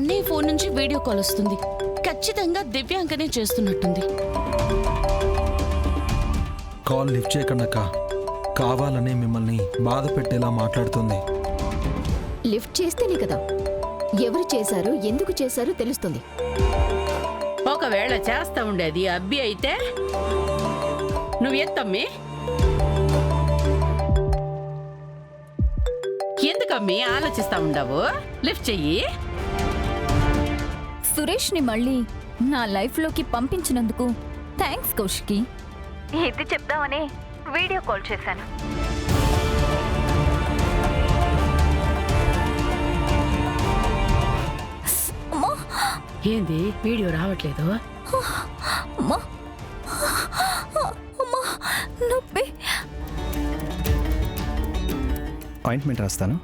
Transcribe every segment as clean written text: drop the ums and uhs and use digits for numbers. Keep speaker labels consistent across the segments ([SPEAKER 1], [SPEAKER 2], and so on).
[SPEAKER 1] అన్నయ్య ఫోన్ నుంచి video call వస్తుంది. ఖచ్చితంగా దివ్యాంకనే చేస్తున్నట్టుంది.
[SPEAKER 2] కాల్ లిఫ్ట్ చేయకండాక కావాలనే మిమ్మల్ని బాధ పెట్టేలా మాట్లాడుతుంది.
[SPEAKER 3] లిఫ్ట్ చేస్తేనే కదా ఎవరు చేశారో ఎందుకు చేశారో తెలుస్తుంది.
[SPEAKER 4] ఒకవేళ చేస్తా ఉండేది అబ్బి అయితే నువ్వు ఎత్తమ్మి. ఎందుకమ్మి ఆలోచిస్తా ఉండవు? లిఫ్ట్ చెయ్యి.
[SPEAKER 5] సురేష్ ని మళ్ళీ నా లైఫ్ లోకి పంపించినందుకు థ్యాంక్స్ కౌశికి. ఇది చెప్దామని వీడియో కాల్ చేశాను.
[SPEAKER 4] ఏంది వీడియో రావట్లేదు?
[SPEAKER 5] నొప్పి.
[SPEAKER 6] ఆయింట్మెంట్ రాస్తాను.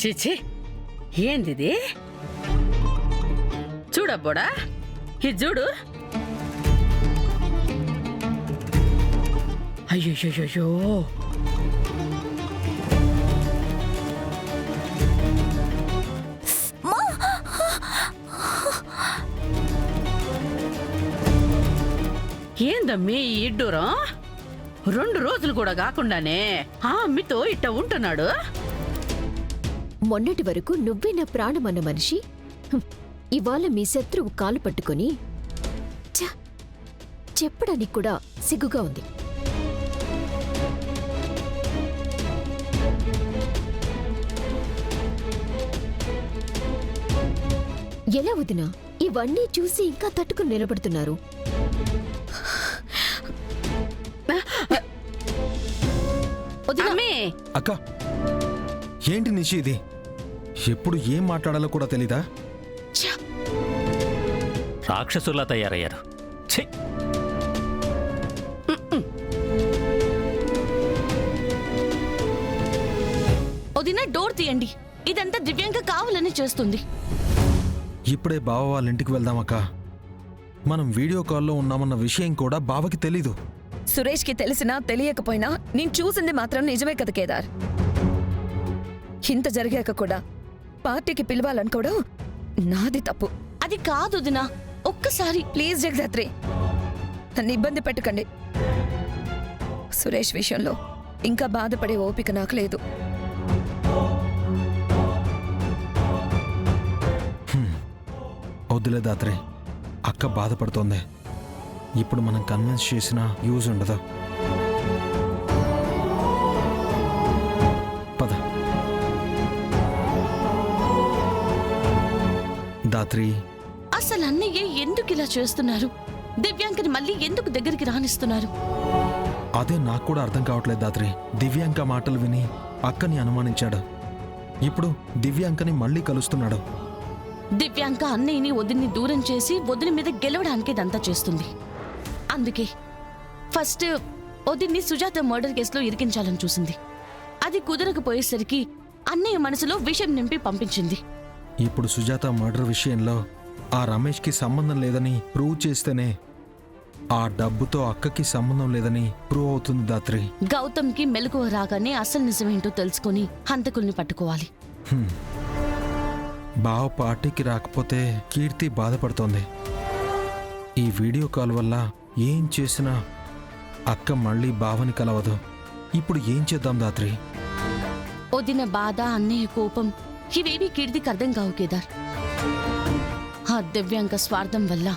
[SPEAKER 4] చిచి ఏందిది? చూడబ్బోడా, ఇది చూడు. అయ్యో ఏందమ్మీ ఈ ఇడ్డూరం? 2 రోజులు కూడా కాకుండానే ఆ అమ్మితో ఇట్ట ఉంటున్నాడు.
[SPEAKER 3] మొన్నటి వరకు నువ్వే నా ప్రాణమన్న మనిషి ఇవాళ మీ శత్రువు కాలు పట్టుకొని చెప్పడానికి కూడా సిగ్గుగా ఉంది. ఎలా వదినా ఇవన్నీ చూసి ఇంకా తట్టుకుని నిలబడుతున్నారు?
[SPEAKER 2] అక్క ఏంటి నిషి ఇది? ఎప్పుడు ఏం మాట్లాడాలో కూడా తెలీదా?
[SPEAKER 7] రాక్షసుల్లా తయారయ్యారు. ఛీ!
[SPEAKER 1] వదిన డోర్ తీయండి. ఇదంతా దివ్యాంక కావాలని చేస్తుంది.
[SPEAKER 2] ఇప్పుడే బావ వాళ్ళ ఇంటికి వెళ్దామక్క. మనం వీడియో కాల్లో ఉన్నామన్న విషయం కూడా బావకి తెలీదు.
[SPEAKER 8] సురేష్కి తెలిసినా తెలియకపోయినా నేను చూసింది మాత్రం నిజమే కదా కేదార్. ఇంత జరిగాక కూడా పార్టీకి పిలవాలనుకోవడం నాది తప్పు.
[SPEAKER 1] అది కాదు వదినా, ఒక్కసారి
[SPEAKER 8] ప్లీజ్ జగదాత్రి, నన్ను ఇబ్బంది పెట్టకండి. సురేష్ విషయంలో ఇంకా బాధపడే ఓపిక నాకు లేదు.
[SPEAKER 2] వద్దులే దాత్రే, అక్క బాధపడుతోంది. ఇప్పుడు మనం కన్విన్స్ చేసినా యూజ్ ఉండదు. పద దాత్రి.
[SPEAKER 1] అసలు అన్నయ్య ఎందుకు ఇలా చేస్తున్నారు? దివ్యాంకని మళ్ళీ ఎందుకు దగ్గరికి రానిస్తున్నారు?
[SPEAKER 2] అదే నాకు కూడా అర్థం కావట్లేదు దాత్రి. దివ్యాంక మాటలు విని అక్కని అనుమానించాడు. ఇప్పుడు దివ్యాంకని మళ్ళీ కలుస్తున్నాడు.
[SPEAKER 1] దివ్యాంక అన్నయ్యని వదిన్ని దూరం చేసి వదిన మీద గెలవడానికి ఇదంతా చేస్తుంది. అందుకే ఫస్ట్ వదిన్ని సుజాత మర్డర్ కేసులో ఇరికించాలని చూసింది. అది కుదరకపోయేసరికి అన్నయ్య మనసులో విషం నింపి పంపించింది.
[SPEAKER 2] ఇప్పుడు సుజాత మర్డర్ విషయంలో ఆ రమేష్కి సంబంధం లేదని ప్రూవ్ చేస్తేనే ఆ డబ్బుతో అక్కకి సంబంధం లేదని ప్రూవ్ అవుతుంది దాత్రి.
[SPEAKER 1] గౌతమ్కి మెలకువ రాగానే అసలు నిజమేంటో తెలుసుకుని హంతకుల్ని పట్టుకోవాలి.
[SPEAKER 2] బావ పార్టీకి రాకపోతే కీర్తి బాధపడుతోంది. ఈ వీడియో కాల్ వల్ల ఏం చేసినా అక్క మళ్ళీ బావని కలవదు. ఇప్పుడు ఏం చేద్దాం దాత్రి?
[SPEAKER 1] వదిన బాధ, అన్నయ్య కోపం ఇవేవి కీర్తికి అర్థం కావు కేదార్. ఆ దివ్యాంక స్వార్థం వల్ల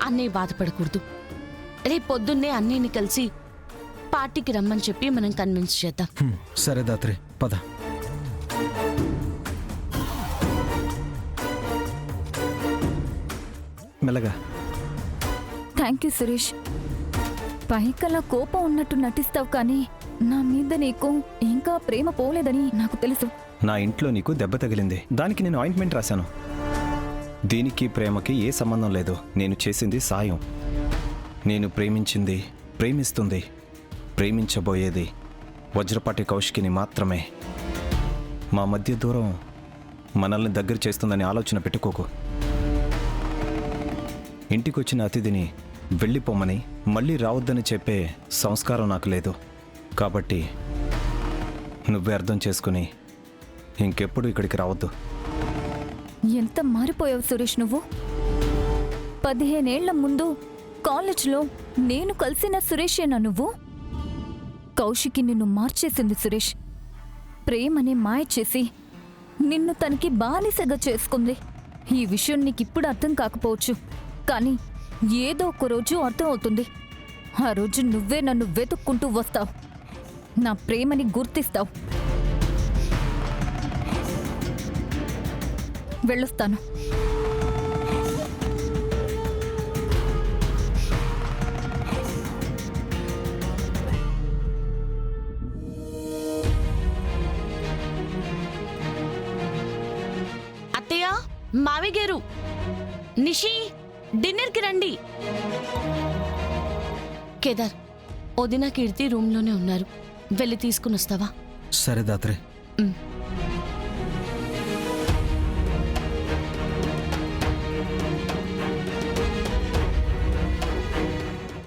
[SPEAKER 1] అన్నయ్య బాధపడకూడదు. రేపొద్దున్నే అన్నయ్యని కలిసి పార్టీకి రమ్మని చెప్పి మనం కన్విన్స్ చేద్దాం.
[SPEAKER 2] సరే దాత్రి, పద.
[SPEAKER 6] మెల్లగా.
[SPEAKER 5] Thank you Suresh. పైకల్లా కోపం ఉన్నట్టు నటిస్తావు కానీ నా మీద నీకు ఇంకా ప్రేమ పోలేదని నాకు తెలుసు.
[SPEAKER 6] నా ఇంట్లో నీకు దెబ్బ తగిలింది, దానికి నేను ఆయింట్మెంట్ రాశాను. దీనికి ప్రేమకి ఏ సంబంధం లేదు. నేను చేసింది సాయం. నేను ప్రేమించింది, ప్రేమిస్తుంది, ప్రేమించబోయేది వజ్రపాటి కౌశికిని మాత్రమే. మా మధ్య దూరం మనల్ని దగ్గర చేస్తుందని ఆలోచన పెట్టుకోకు. ఇంటికొచ్చిన అతిథిని వెళ్ళిపోమని మళ్ళీ రావద్దని చెప్పే సంస్కారం నాకు లేదు. కాబట్టి నువ్వే అర్థం చేసుకుని ఇంకెప్పుడు ఇక్కడికి రావద్దు.
[SPEAKER 5] ఎంత మారిపోయావు సురేష్ నువ్వు. 15 ఏళ్ల ముందు కాలేజ్లో నేను కలిసిన సురేషేనా నువ్వు? కౌశికి నిన్ను మార్చేసింది సురేష్. ప్రేమని మాయ చేసి నిన్ను తనకి బానిసగా చేసుకుంది. ఈ విషయం నీకిప్పుడు అర్థం కాకపోవచ్చు, కానీ ఏదో ఒక రోజు అర్థం అవుతుంది. ఆ రోజు నువ్వే నన్ను వెతుక్కుంటూ వస్తావు, నా ప్రేమని గుర్తిస్తావు. వెళ్ళొస్తాను.
[SPEAKER 1] అత్తయ్య, మావి గారు, నిషి, డిన్నర్కి రండి. కేదార్, వదిన కీర్తి రూమ్లోనే ఉన్నారు, వెళ్ళి తీసుకుని వస్తావా?
[SPEAKER 2] సరే దాత్రే.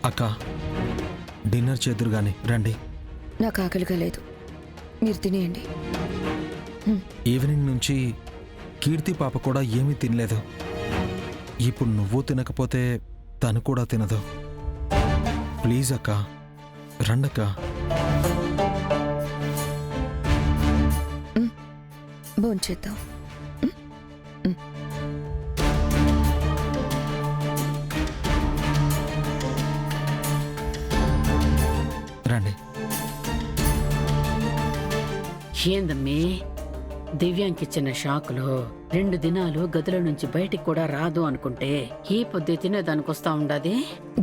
[SPEAKER 2] అక్క, డిన్నర్ చేదురు గాని రండి.
[SPEAKER 8] నాకు ఆకలిగా లేదు, మీరు తినేయండి.
[SPEAKER 2] ఈవినింగ్ నుంచి కీర్తి పాప కూడా ఏమీ తినలేదు. ఇప్పుడు నువ్వు తినకపోతే తను కూడా తినదు. ప్లీజ్ అక్క, రండక్క.
[SPEAKER 8] భోంచేద్దాం.
[SPEAKER 2] రండి.
[SPEAKER 4] ఏందమ్మీ, దివ్యాంకిచ్చిన షాకులో 2 దినాలు గదిలో నుంచి బయటికి కూడా రాదు అనుకుంటే ఈ పొద్దు తినేదానికొస్తా ఉండాది.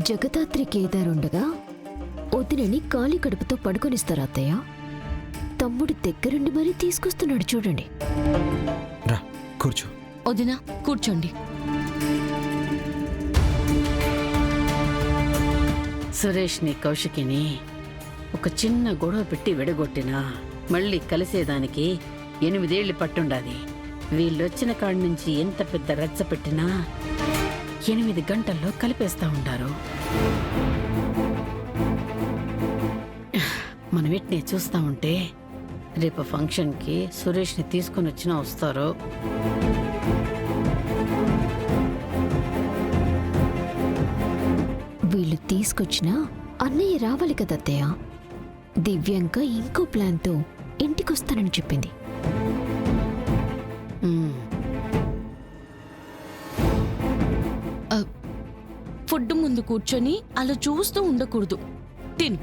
[SPEAKER 3] జగదాత్రి కేదారుండగా వదినని ఖాళీ కడుపుతో పడుకొనిస్తారా అత్తయ్య? తమ్ముడు దగ్గరుండి మరీ తీసుకొస్తున్నాడు చూడండి.
[SPEAKER 2] రా, కూర్చో.
[SPEAKER 1] వదిన, కూర్చోండి.
[SPEAKER 4] సురేష్ని కౌశికిని ఒక చిన్న గొడవ పెట్టి విడగొట్టినా మళ్ళీ కలిసేదానికి 8 ఏళ్లు పట్టుండాది. వీళ్ళొచ్చిన కాడి నుంచి ఎంత పెద్ద రచ్చ పెట్టినా 8 గంటల్లో కలిపేస్తా ఉంటారు. మనం వీటిని చూస్తా ఉంటే రేపు ఫంక్షన్కి సురేష్ని తీసుకొని వచ్చినా వస్తారు.
[SPEAKER 3] వీళ్ళు తీసుకొచ్చినా అన్నయ్య రావాలి కదా అత్తయ్య. దివ్యాంక ఇంకో ప్లాన్తో ఇంటికొస్తానని చెప్పింది.
[SPEAKER 1] ఫుడ్ ముందు కూర్చొని అలా చూస్తూ ఉండకూడదు, తిను.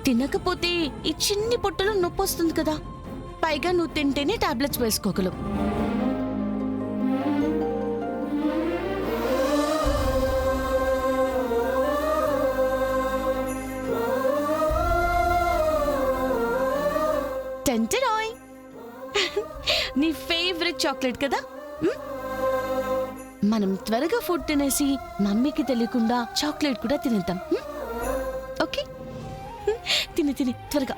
[SPEAKER 1] తినకపోతే ఈ చిన్ని పొట్టలో నొప్పి వస్తుంది కదా, పైగా నువ్వు తింటేనే టాబ్లెట్స్ వేసుకోగలవు. టెంటరాయ్, నీ ఫేవరెట్ చాక్లెట్ కదా. మనం త్వరగా ఫుడ్ తినేసి మమ్మీకి తెలియకుండా చాక్లెట్ కూడా తినేద్దాం. ఓకే, తిని త్వరగా.